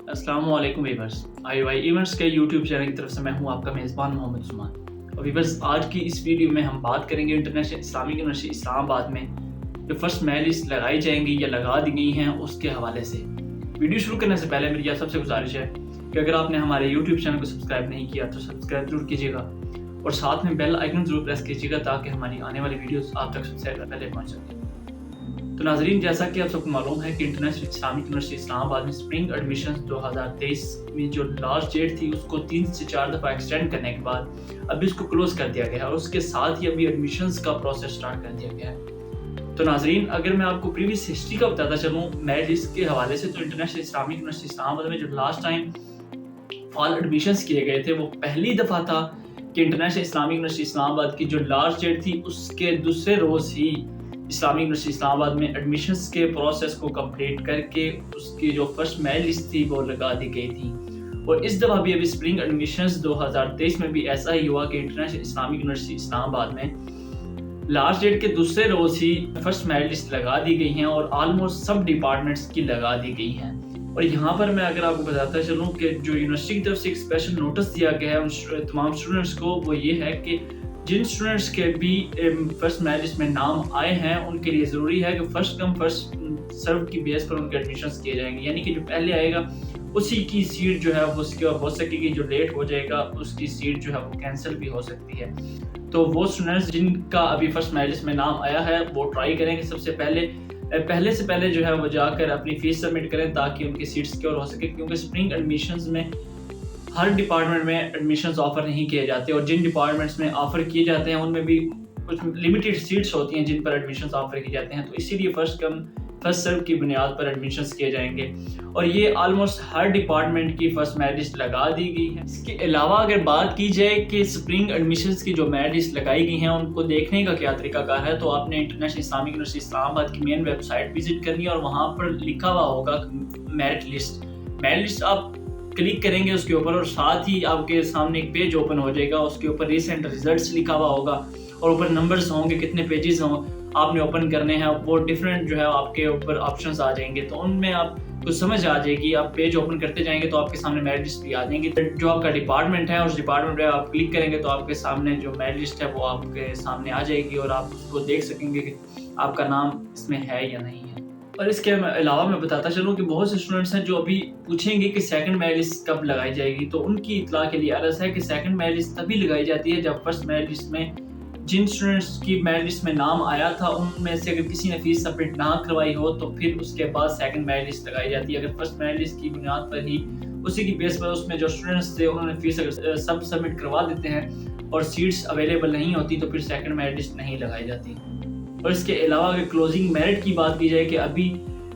अस्सलाम वालेकुम viewers, IOI events के यूट्यूब चैनल की तरफ से मैं हूं आपका मेज़बान मोहम्मद उस्मान। और वीवर्स, आज की इस वीडियो में हम बात करेंगे इंटरनेशनल इस्लामिक यूनिवर्सिटी इस्लामाबाद में जो फर्स्ट मेरिट लिस्ट लगाई जाएंगी या लगा दी गई हैं उसके हवाले से। वीडियो शुरू करने से पहले मेरी आप सबसे गुजारिश है कि अगर आपने हमारे यूट्यूब चैनल को सब्सक्राइब नहीं किया तो सब्सक्राइब जरूर कीजिएगा और साथ में बेल आइकन जरूर प्रेस कीजिएगा ताकि हमारी आने वाली वीडियोस आप तक सबसे पहले पहुंच सकें। तो नाजरीन, जैसा कि आप सबको मालूम है कि इंटरनेशनल इस्लामिक यूनिवर्सिटी इस्लामाबाद में स्प्रिंग एडमिशन 2023 में जो लास्ट डेट थी उसको 3 से 4 दफ़ा एक्सटेंड करने के बाद अभी इसको क्लोज कर दिया गया है और उसके साथ ही अभी एडमिशन्स का प्रोसेस स्टार्ट कर दिया गया है। तो नाजरीन, अगर मैं आपको प्रीवियस हिस्ट्री का बताता चलूँ मेरिट लिस्ट के हवाले से, तो इंटरनेशनल इस्लामिक यूनिवर्सिटी इस्लामाबाद में जो लास्ट टाइम फॉल एडमिशन्स किए गए थे वो पहली दफ़ा था कि इंटरनेशनल इस्लामिक यूनिवर्सिटी इस्लामाबाद की जो लास्ट डेट थी उसके दूसरे रोज़ ही इस्लामिक यूनिवर्सिटी इस्लामाबाद में एडमिशन्स के प्रोसेस को कंप्लीट करके उसकी जो फर्स्ट मेरिट लिस्ट थी वो लगा दी गई थी। और इस दफ़ा भी अभी स्प्रिंग एडमिशन्स 2023 में भी ऐसा ही हुआ कि इंटरनेशनल इस्लामिक यूनिवर्सिटी इस्लामाबाद में लास्ट डेट के दूसरे रोज़ ही फर्स्ट मेरिट लिस्ट लगा दी गई हैं और ऑलमोस्ट सब डिपार्टमेंट्स की लगा दी गई हैं। और यहाँ पर मैं अगर आपको बताता चलूँ कि जो यूनिवर्सिटी की तरफ से एक स्पेशल नोटिस दिया गया है उन तमाम स्टूडेंट्स को, वो ये है कि जिन स्टूडेंट्स के भी फर्स्ट मेरिट लिस्ट में नाम आए हैं उनके लिए ज़रूरी है कि फर्स्ट कम फर्स्ट सर्व की बेस पर उनके एडमिशन्स किए जाएंगे, यानी कि जो पहले आएगा उसी की सीट जो है वो उसकी हो सकेगी, जो लेट हो जाएगा उसकी सीट जो है वो कैंसिल भी हो सकती है। तो वो स्टूडेंट्स जिनका अभी फर्स्ट मेरिट लिस्ट में नाम आया है वो ट्राई करेंगे सबसे पहले से पहले जो है वो जाकर अपनी फीस सबमिट करें ताकि उनकी सीट सिक्योर हो सके, क्योंकि स्प्रिंग एडमिशन्स में हर डिपार्टमेंट में एडमिशन्स ऑफर नहीं किए जाते और जिन डिपार्टमेंट्स में ऑफर किए जाते हैं उनमें भी कुछ लिमिटेड सीट्स होती हैं जिन पर एडमिशन्स ऑफर किए जाते हैं। तो इसीलिए फर्स्ट कम फर्स्ट सर्व की बुनियाद पर एडमिशन्स किए जाएंगे और ये ऑलमोस्ट हर डिपार्टमेंट की फर्स्ट मेरिट लिस्ट लगा दी गई है। इसके अलावा अगर बात की जाए कि स्प्रिंग एडमिशन्स की जो मेरिट लिस्ट लगाई गई हैं उनको देखने का क्या तरीकाकार है, तो आपने इंटरनेशनल इस्लामिक यूनिवर्सिटी इस्लामाबाद की मेन वेबसाइट विजिट करनी है और वहाँ पर लिखा हुआ होगा मेरिट लिस्ट आप क्लिक करेंगे उसके ऊपर और साथ ही आपके सामने एक पेज ओपन हो जाएगा, उसके ऊपर रिसेंट रिजल्ट्स लिखा हुआ होगा और ऊपर नंबर्स होंगे, कितने पेजेस हों आपने ओपन करने हैं, वो डिफरेंट जो है आपके ऊपर ऑप्शंस आ जाएंगे। तो उनमें आपको समझ आ जाएगी, आप पेज ओपन करते जाएंगे तो आपके सामने मेरिट लिस्ट भी आ जाएंगी। जो आपका डिपार्टमेंट है उस डिपार्टमेंट पे आप क्लिक करेंगे तो आपके सामने जो मेरिट लिस्ट है वो आपके सामने आ जाएगी और आप उसको देख सकेंगे कि आपका नाम इसमें है या नहीं है। और इसके अलावा मैं बताता चलूँ कि बहुत से स्टूडेंट्स हैं जो अभी पूछेंगे कि सेकंड मेरिट लिस्ट कब लगाई जाएगी, तो उनकी इत्तला के लिए अर्ज़ है कि सेकंड मेरिट लिस्ट तभी लगाई जाती है जब फर्स्ट मेरिट लिस्ट में जिन स्टूडेंट्स की मेरिट लिस्ट में नाम आया था उनमें से अगर किसी ने फीस सबमिट ना करवाई हो तो फिर उसके बाद सेकंड मेरिट लिस्ट लगाई जाती है। अगर फर्स्ट मेरिट लिस्ट की बुनियाद पर ही उसी की बेस पर उसमें जो स्टूडेंट्स थे उन्होंने फीस अगर सब सबमिट करवा देते हैं और सीट्स अवेलेबल नहीं होती तो फिर सेकंड मेरिट लिस्ट नहीं लगाई जाती। और इसके अलावा अगर क्लोजिंग मेरिट की बात की जाए कि अभी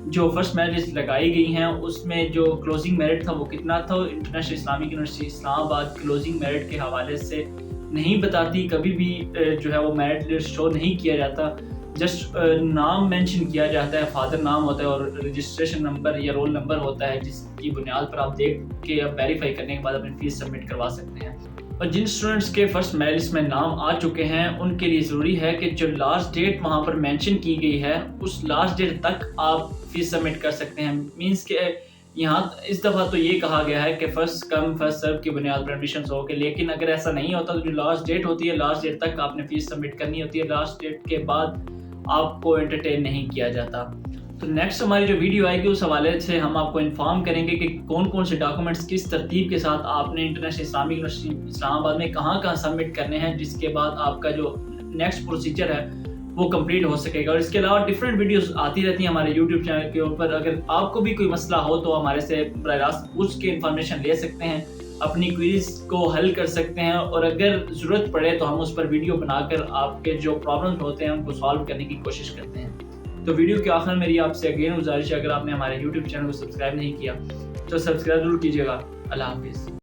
जो फर्स्ट मेरिट लिस्ट लगाई गई हैं उसमें जो क्लोजिंग मेरिट था वो कितना था, international Islamic university Islamabad closing merit के हवाले से नहीं बताती, कभी भी जो है वो मेरिट लिस्ट शो नहीं किया जाता, जस्ट नाम मेंशन किया जाता है, फादर नाम होता है और रजिस्ट्रेशन नंबर या रोल नंबर होता है जिसकी बुनियाद पर आप देख के आप वेरीफाई करने के बाद अपनी फीस सबमिट करवा सकते हैं। और जिन स्टूडेंट्स के फर्स्ट मेरिट लिस्ट में नाम आ चुके हैं उनके लिए ज़रूरी है कि जो लास्ट डेट वहाँ पर मेंशन की गई है उस लास्ट डेट तक आप फीस सबमिट कर सकते हैं। मींस के यहाँ इस दफ़ा तो ये कहा गया है कि फर्स्ट कम फर्स्ट सर्व की बुनियाद पर एडमिशन होगी, लेकिन अगर ऐसा नहीं होता तो जो लास्ट डेट होती है लास्ट डेट तक आपने फीस सबमिट करनी होती है, लास्ट डेट के बाद आपको एंटरटेन नहीं किया जाता। तो नेक्स्ट हमारी जो वीडियो आएगी उस हवाले से हम आपको इन्फॉर्म करेंगे कि कौन कौन से डॉक्यूमेंट्स किस तरतीब के साथ आपने इंटरनेशनल इस्लामिक यूनिवर्सिटी इस्लामाबाद में कहाँ सबमिट करने हैं, जिसके बाद आपका जो नेक्स्ट प्रोसीजर है वो कंप्लीट हो सकेगा। और इसके अलावा डिफरेंट वीडियोस आती रहती हैं हमारे यूट्यूब चैनल के ऊपर। अगर आपको भी कोई मसला हो तो हमारे से बराह रास्त पूछ के इन्फॉर्मेशन ले सकते हैं, अपनी क्वेरीज को हल कर सकते हैं और अगर ज़रूरत पड़े तो हम उस पर वीडियो बनाकर आपके जो प्रॉब्लम्स होते हैं उनको सॉल्व करने की कोशिश करते हैं। तो वीडियो के आखिर मेरी आपसे अगेन गुजारिश है, अगर आपने हमारे यूट्यूब चैनल को सब्सक्राइब नहीं किया तो सब्सक्राइब जरूर कीजिएगा। अल्लाह हाफिज़।